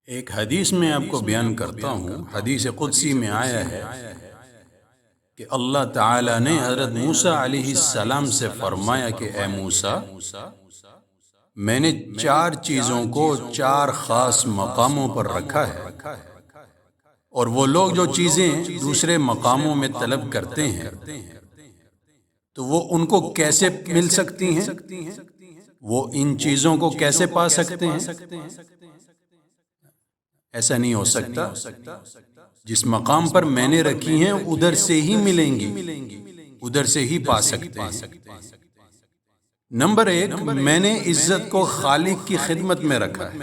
ایک حدیث میں آپ کو بیان کرتا ہوں۔ حدیث قدسی میں آیا ہے کہ اللہ تعالیٰ نے حضرت موسیٰ علیہ السلام سے فرمایا کہ اے موسیٰ، میں نے چار چیزوں کو چار خاص مقاموں پر رکھا ہے، اور وہ لوگ جو چیزیں دوسرے مقاموں میں طلب کرتے ہیں تو وہ ان کو کیسے مل سکتی ہیں، وہ ان چیزوں کو کیسے پا سکتے ہیں؟ ایسا نہیں ہو سکتا۔ جس مقام پر میں نے رکھی ہیں ادھر سے ہی ملیں گی، ادھر سے ہی پا سکتے ہیں۔ نمبر ایک، میں نے عزت کو خالق کی خدمت میں رکھا ہے،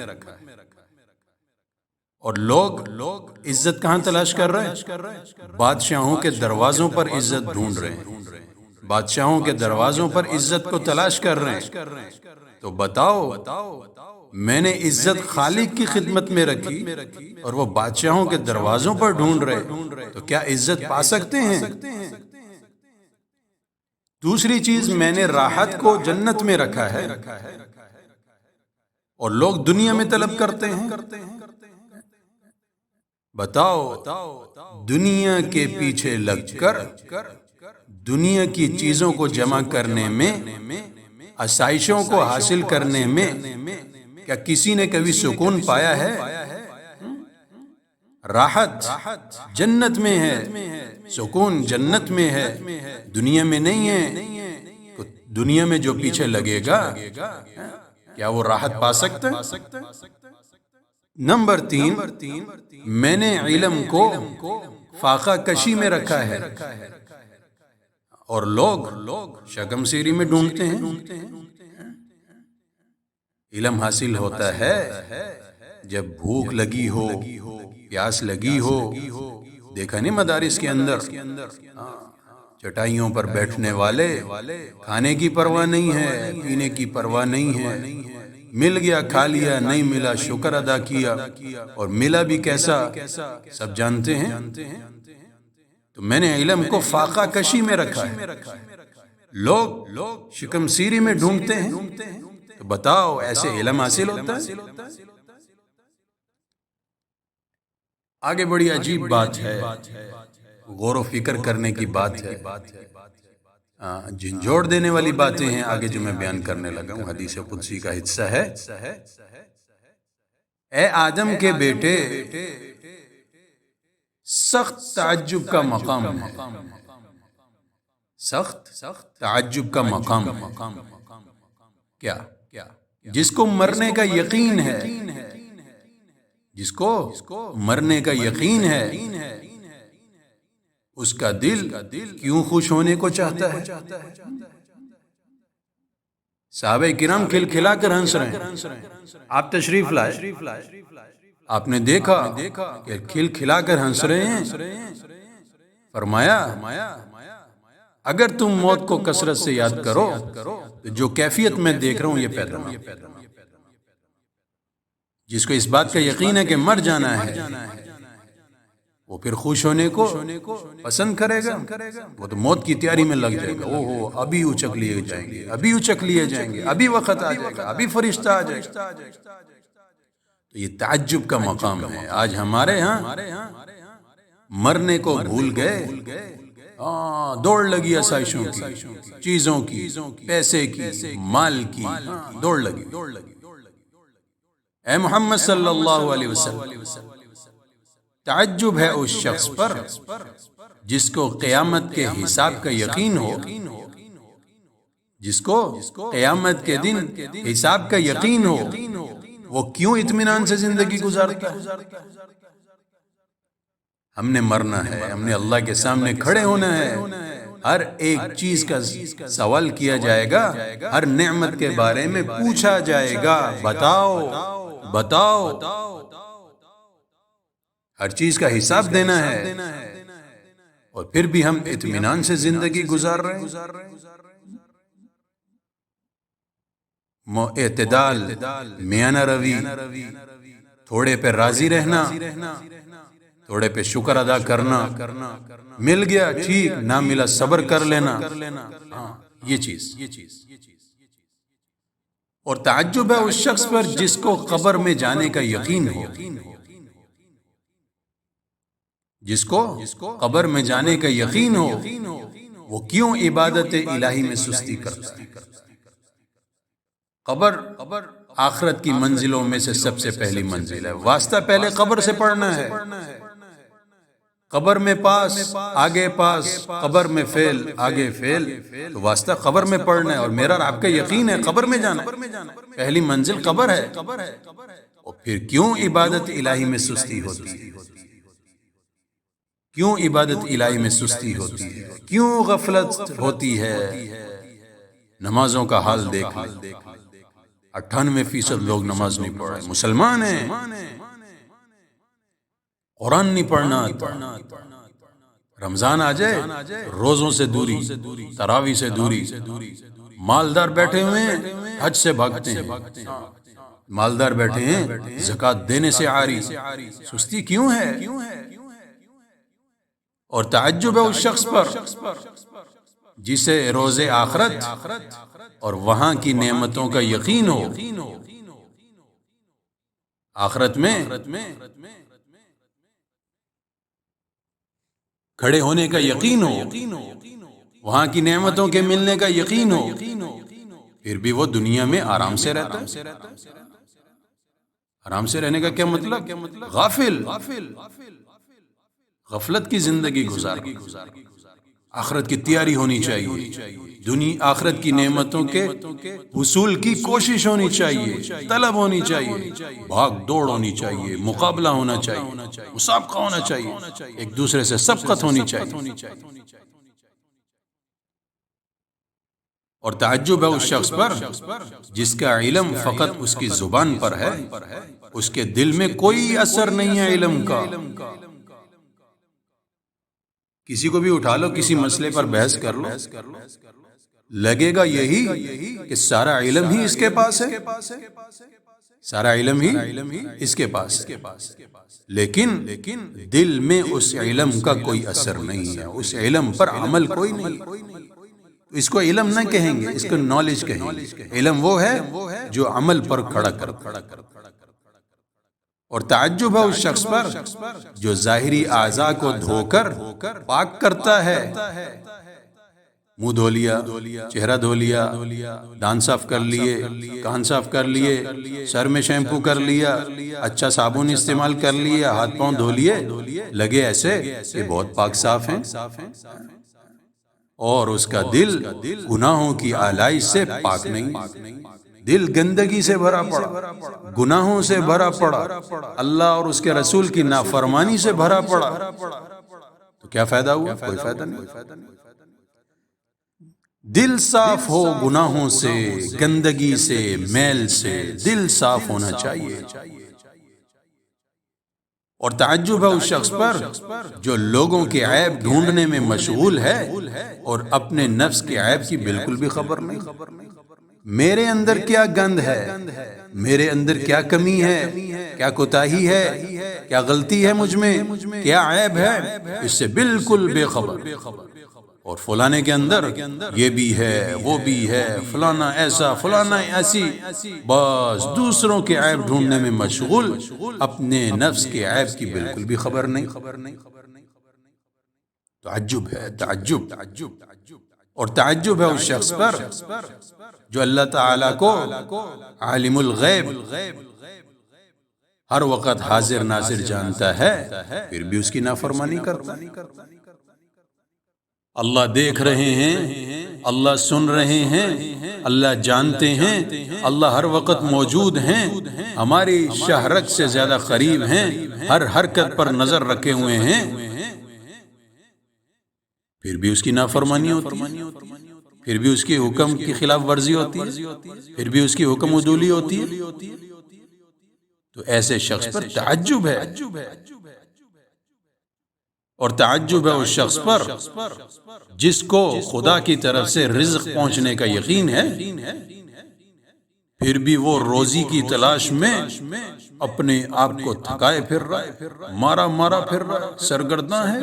اور لوگ عزت کہاں تلاش کر رہے ہیں؟ بادشاہوں کے دروازوں پر عزت ڈھونڈ رہے ہیں، بادشاہوں کے دروازوں پر عزت کو تلاش کر رہے ہیں۔ تو بتاؤ، میں نے عزت خالق کی خدمت میں رکھی اور وہ بادشاہوں کے دروازوں پر ڈھونڈ رہے، تو کیا عزت پا سکتے ہیں؟ دوسری چیز، میں نے راحت کو جنت میں رکھا ہے اور لوگ دنیا میں طلب کرتے ہیں۔ بتاؤ، دنیا کے پیچھے لگ کر دنیا کی چیزوں کو جمع کرنے میں، آسائشوں کو حاصل کرنے میں کیا کسی نے کبھی سکون پایا ہے؟ راحت جنت میں ہے، سکون جنت میں ہے، دنیا میں نہیں ہے۔ دنیا میں جو پیچھے لگے گا کیا وہ راحت پا سکتا ہے؟ نمبر تین، میں نے علم کو فاقہ کشی میں رکھا ہے، اور لوگ شگم سیری میں ڈھونڈتے ہیں۔ علم حاصل ہوتا ہے جب بھوک لگی ہو، پیاس لگی ہو۔ دیکھا نہیں مدارس کے اندر چٹائیوں پر بیٹھنے والے، کھانے کی پرواہ نہیں ہے، پینے کی پرواہ نہیں ہے، مل گیا کھا لیا، نہیں ملا شکر ادا کیا، اور ملا بھی کیسا سب جانتے ہیں۔ تو میں نے علم کو فاقہ کشی میں رکھا ہے، لوگ شکم سیری میں ڈھونڈتے ہیں۔ تو بتاؤ، ایسے علم حاصل ہوتا ہے؟ آگے بڑی عجیب بات ہے، غور و فکر کرنے کی بات ہے، جھنجھوڑ دینے والی باتیں ہیں آگے جو میں بیان کرنے لگا ہوں۔ حدیث قدسی کا حصہ ہے، اے آدم کے بیٹے، سخت تعجب کا مقام ہے، سخت تعجب کا مقام ہے۔ کیا؟ جس کو مرنے کا یقین ہے، جس کو مرنے کا یقین ہے، اس کا دل کیوں خوش ہونے کو چاہتا ہے؟ صحابہ کرام کھلکھلا کر ہنس رہے ہیں۔ آپ تشریف لائے، آپ نے دیکھا کہ کھلکھلا کر ہنس رہے ہیں۔ فرمایا، اگر تم موت کو کثرت سے یاد کرو تو جو کیفیت میں دیکھ رہا ہوں یہ پیدا نہ ہو۔ جس کو اس بات کا یقین ہے کہ مر جانا ہے، وہ پھر خوش ہونے کو پسند کرے گا؟ وہ تو موت کی تیاری میں لگ جائے گا، اوہو ابھی اچک لیے جائیں گے، ابھی اچک لیے جائیں گے، ابھی وقت آ جائے گا، ابھی فرشتہ آ جائے گا۔ تو یہ تعجب کا مقام ہے۔ آج ہمارے ہاں مرنے کو بھول گئے، دوڑ لگی آسائشوں کی، چیزوں کی، پیسے کی، مال کی، دوڑ لگی۔ اے محمد صلی اللہ علیہ وسلم، تعجب ہے اس شخص پر جس کو قیامت کے حساب کا یقین ہو، جس کو قیامت کے دن حساب کا یقین ہو، وہ کیوں اطمینان سے زندگی گزارتا ہے؟ ہم نے مرنا ہے، ہم نے اللہ کے سامنے کھڑے ہونا ہے، ہر ایک چیز کا سوال کیا جائے گا، ہر نعمت کے بارے میں پوچھا جائے گا۔ بتاؤ، ہر چیز کا حساب دینا ہے، اور پھر بھی ہم اطمینان سے زندگی گزار رہے ہیں۔ اعتدال، میانہ روی، تھوڑے پہ راضی رہنا، تھوڑے پہ شکر ادا کرنا، مل گیا ٹھیک، نہ ملا صبر کر لینا، یہ چیز۔ اور تعجب ہے اس شخص پر جس کو قبر میں جانے کا یقین ہو، جس کو قبر میں جانے کا یقین ہو وہ کیوں عبادت الہی میں سستی کرتا ہے؟ قبر آخرت کی منزلوں میں سے سب سے پہلی منزل ہے، واسطہ پہلے قبر سے پڑھنا ہے۔ قبر میں پاس آگے پاس، قبر میں فیل آگے فیل، تو واسطہ قبر میں پڑھنا ہے، اور میرا اور آپ کا یقین ہے قبر میں جانا ہے، پہلی منزل قبر ہے۔ اور پھر کیوں عبادت الہی میں سستی ہوتی ہے؟ کیوں عبادت الہی میں سستی ہوتی ہے؟ کیوں غفلت ہوتی ہے؟ نمازوں کا حال دیکھ لیں، 98% لوگ نماز نہیں پڑھ رہے، مسلمان ہیں، قرآن نہیں پڑھنا آتا، رمضان آ جائے روزوں سے دوری، تراویح سے دوری، مالدار بیٹھے ہوئے ہیں حج سے بھاگتے ہیں، مالدار بیٹھے ہیں زکوٰۃ دینے سے عاری، سستی کیوں ہے؟ اور تعجب ہے اس شخص پر جسے روز آخرت اور وہاں کی نعمتوں کا یقین ہو، آخرت میں کھڑے ہونے کا یقین ہو، وہاں کی نعمتوں کے ملنے کا یقین ہو، پھر بھی وہ دنیا میں آرام سے رہتا ہے۔ آرام سے رہنے کا کیا مطلب؟ غافل، غفلت کی زندگی گزار۔ آخرت کی تیاری ہونی چاہیے، آخرت کی نعمتوں کے حصول کی کوشش ہونی چاہیے، طلب ہونی چاہیے، بھاگ دوڑ ہونی چاہیے، مقابلہ ہونا چاہیے، مسابقہ ہونا چاہیے، ایک دوسرے سے سبقت ہونی چاہیے۔ اور تعجب ہے اس شخص پر جس کا علم فقط اس کی زبان پر ہے، اس کے دل میں کوئی اثر نہیں ہے علم کا۔ کسی کو بھی اٹھا لو، کسی مسئلے پر بحث کر لو، لگے گا یہی کہ سارا علم ہی اس کے پاس ہے، سارا علم ہی اس کے پاس ہے، لیکن دل میں اس علم کا کوئی اثر نہیں ہے، اس علم پر عمل کوئی نہیں۔ اس کو علم نہ کہیں گے، اس کو نالج کہیں گے۔ علم وہ ہے جو عمل پر کھڑا کرتا ہے۔ اور تعجب ہے اس شخص پر جو ظاہری اعضاء کو دھو کر پاک کرتا ہے، منہ دھو لیا، چہرہ دھو لیا، دان صاف کر لیے، کان صاف کر لیے، سر میں شیمپو کر لیا، اچھا صابن استعمال کر لیا، ہاتھ پاؤں دھو لیے، لگے ایسے کہ بہت پاک صاف ہیں، اور اس کا دل گناہوں کی آلائش سے پاک نہیں، دل گندگی سے بھرا پڑا، گناہوں سے بھرا پڑا، اللہ اور اس کے رسول کی نافرمانی سے بھرا پڑا، تو کیا فائدہ ہوا؟ کوئی فائدہ نہیں۔ دل صاف ہو گناہوں سے، گندگی سے، میل سے، دل صاف ہونا چاہیے۔ اور تعجب ہے اس شخص پر جو لوگوں کے عیب ڈھونڈنے میں مشغول ہے اور اپنے نفس کے عیب کی بالکل بھی خبر نہیں۔ میرے اندر کیا گند ہے، میرے اندر کیا کمی ہے، کیا کوتاہی ہے، کیا غلطی ہے مجھ میں، کیا عیب ہے، اس سے بالکل بے خبر۔ اور فلانے کے اندر یہ بھی ہے، وہ بھی ہے، فلانا ایسا، فلانا ایسی، بس دوسروں کے عیب ڈھونڈنے میں مشغول، اپنے نفس کے عیب کی بالکل بھی خبر نہیں۔ تعجب ہے، تعجب۔ اور تعجب ہے اس شخص پر جو اللہ تعالیٰ کو عالم الغیب ہر وقت حاضر ناظر جانتا ہے، پھر بھی اس کی نافرمانی کرتا ہے۔ اللہ دیکھ رہے ہیں، اللہ سن رہے ہیں، اللہ جانتے ہیں، اللہ ہر وقت موجود ہیں، ہماری شہرت سے زیادہ قریب ہیں، ہر حرکت پر نظر رکھے ہوئے ہیں، پھر بھی اس کی نافرمانی ہوتی ہے، پھر بھی اس کی حکم کی خلاف ورزی ہوتی ہے، پھر بھی اس کی حکم عدولی ہوتی ہے، تو ایسے شخص پر تعجب ہے۔ اور تعجب ہے اس شخص پر جس کو خدا کی طرف سے رزق پہنچنے کا یقین ہے، پھر بھی وہ روزی کی تلاش میں اپنے آپ کو تھکائے پھر رہا ہے، مارا مارا پھر رہا ہے، سرگرداں ہے۔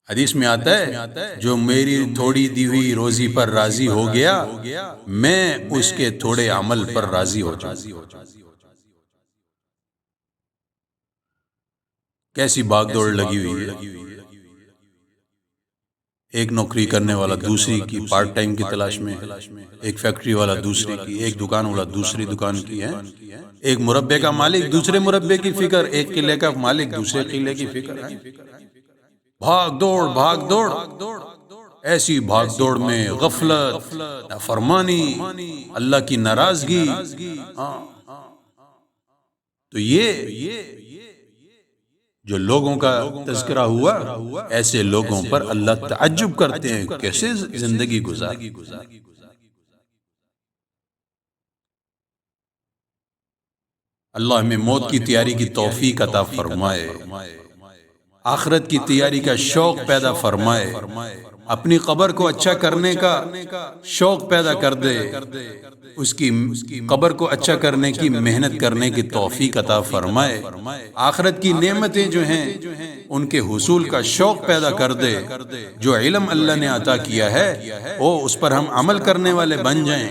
حدیث میں آتا ہے جو میری تھوڑی دی ہوئی روزی پر راضی ہو گیا، میں اس کے تھوڑے عمل پر راضی ہو جاؤں۔ کیسی بھاگ دوڑ لگی ہوئی ہے، ایک نوکری کرنے والا دوسری کی پارٹ ٹائم کی تلاش میں ہے، ایک فیکٹری والا دوسری کی، ایک دکان والا دوسری دکان کی ہے، ایک مربے کا مالک دوسرے مربے کی فکر، ایک قلعے کا مالک دوسرے قلعے کی فکر ہے۔ بھاگ دوڑ بھاگ دوڑ، ایسی بھاگ دوڑ میں غفلت، نافرمانی، اللہ کی ناراضگی۔ تو یہ جو لوگوں کا تذکرہ ہوا، ایسے لوگوں پر اللہ تعجب کرتے ہیں کیسے زندگی گزار۔ اللہ ہمیں موت کی تیاری کی توفیق عطا فرمائے، آخرت کی تیاری کا شوق پیدا فرمائے، اپنی قبر کو اچھا کرنے کا شوق پیدا کر دے، اس کی قبر کو اچھا کرنے کی محنت کرنے کی توفیق عطا فرمائے، آخرت کی نعمتیں جو ہیں ان کے حصول کا شوق پیدا کر دے، جو علم اللہ نے عطا کیا ہے وہ اس پر ہم عمل کرنے والے بن جائیں۔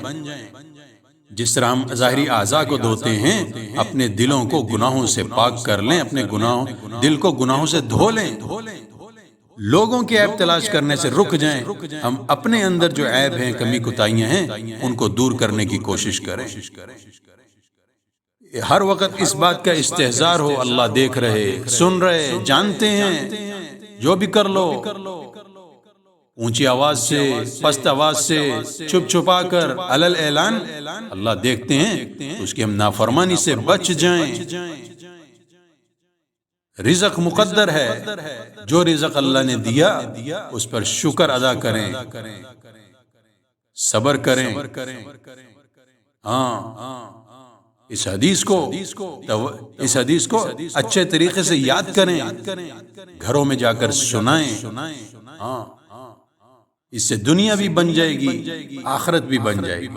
جس طرح ہم ظاہری اعضاء کو دھوتے ہیں، اپنے دلوں کو گناہوں سے پاک کر لیں، اپنے دل کو گناہوں سے دھو لیں، لوگوں کے عیب تلاش کرنے سے رک جائیں، ہم اپنے اندر جو عیب ہیں، کمی کوتاہیاں ہیں، ان کو دور کرنے کی کوشش کریں۔ ہر وقت اس بات کا استحضار ہو اللہ دیکھ رہے، سن رہے، جانتے ہیں، جو بھی کر لو، اونچی آواز سے، پست آواز سے، چھپ چھپا کر، علل اعلان، اللہ دیکھتے ہیں، اس کی ہم نافرمانی سے بچ جائیں۔ رزق مقدر ہے، جو رزق اللہ نے دیا اس پر شکر ادا کریں، صبر کریں۔ اس حدیث کو اچھے طریقے سے یاد کریں، گھروں میں جا کر سنائیں، اس سے دنیا بھی بن جائے گی، آخرت بھی بن جائے گی۔